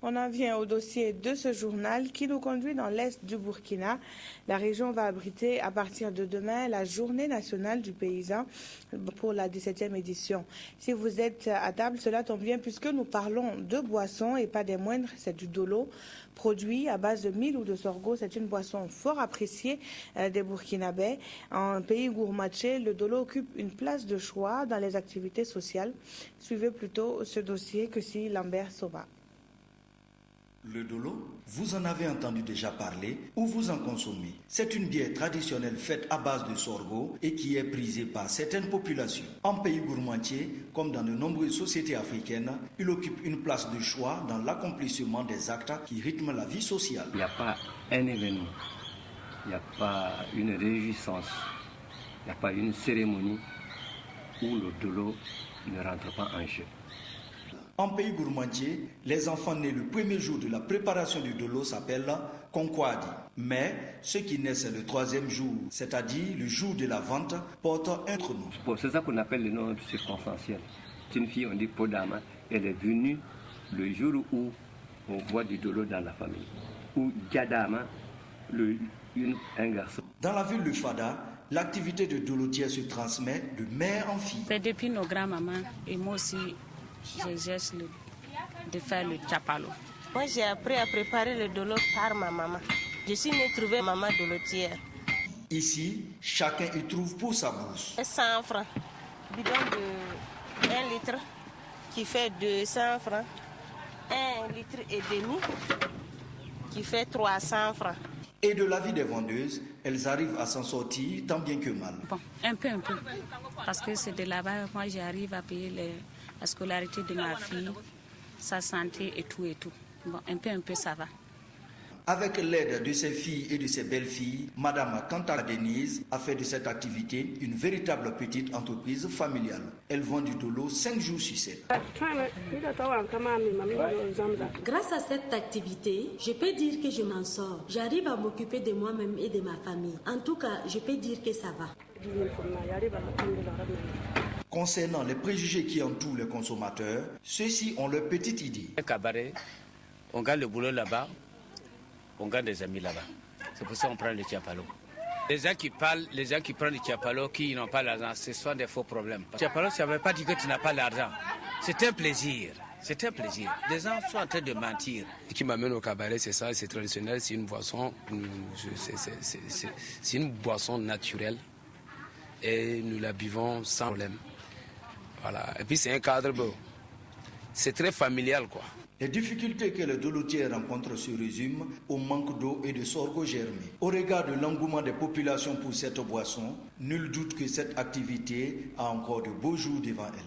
On en vient au dossier de ce journal qui nous conduit dans l'est du Burkina. La région va abriter à partir de demain la journée nationale du paysan pour la 17e édition. Si vous êtes à table, cela tombe bien puisque nous parlons de boissons et pas des moindres, c'est du dolo. Produit à base de mil ou de sorgho, c'est une boisson fort appréciée des Burkinabés. En pays gourmandché, le dolo occupe une place de choix dans les activités sociales. Suivez plutôt ce dossier que si Lambert Sova. Le dolo, vous en avez entendu déjà parler ou vous en consommez. C'est une bière traditionnelle faite à base de sorgho et qui est prisée par certaines populations. En pays gourmandier, comme dans de nombreuses sociétés africaines, il occupe une place de choix dans l'accomplissement des actes qui rythment la vie sociale. Il n'y a pas un événement, il n'y a pas une réjouissance, il n'y a pas une cérémonie où le dolo ne rentre pas en jeu. En pays gourmandier, les enfants nés le premier jour de la préparation du dolo s'appellent konkwadi. Mais ceux qui naissent le troisième jour, c'est-à-dire le jour de la vente, portent un autre nom. Bon, c'est ça qu'on appelle le nom circonstanciel. Une fille, on dit Podama, elle est venue le jour où on boit du dolo dans la famille. Ou Diadama, un garçon. Dans la ville de Fada, l'activité de dolotière se transmet de mère en fille. C'est depuis nos grands-mamans et moi aussi, je geste de faire le chapalo. Moi, j'ai appris à préparer le dolo par ma maman. Je suis née trouver maman dolotière. Ici, chacun y trouve pour sa bourse. 100 francs. Bidon de 1 litre qui fait 200 francs. 1 litre et demi qui fait 300 francs. Et de l'avis des vendeuses, elles arrivent à s'en sortir tant bien que mal. Bon, un peu. Parce que c'est de là-bas, moi j'arrive à payer la scolarité de ma fille, sa santé et tout. Bon, un peu ça va. Avec l'aide de ses filles et de ses belles-filles, Madame Kanta Denise a fait de cette activité une véritable petite entreprise familiale. Elle vend du dolo 5 jours sur 7. Grâce à cette activité, je peux dire que je m'en sors. J'arrive à m'occuper de moi-même et de ma famille. En tout cas, je peux dire que ça va. Concernant les préjugés qui entourent les consommateurs, ceux-ci ont leur petite idée. Un cabaret, on gagne le boulot là-bas. On gagne des amis là-bas. C'est pour ça qu'on prend le Tiapalo. Les gens qui prennent le Tiapalo, qui n'ont pas l'argent, ce sont des faux problèmes. Tiapalo, ça ne veut pas dire que tu n'as pas l'argent. C'est un plaisir. Les gens sont en train de mentir. Ce qui m'amène au cabaret, c'est ça, c'est traditionnel, c'est une boisson, c'est une boisson naturelle. Et nous la buvons sans problème. Voilà. Et puis c'est un cadre beau. C'est très familial, quoi. Les difficultés que les dolotiers rencontrent se résument au manque d'eau et de sorgho germé. Au regard de l'engouement des populations pour cette boisson, nul doute que cette activité a encore de beaux jours devant elle.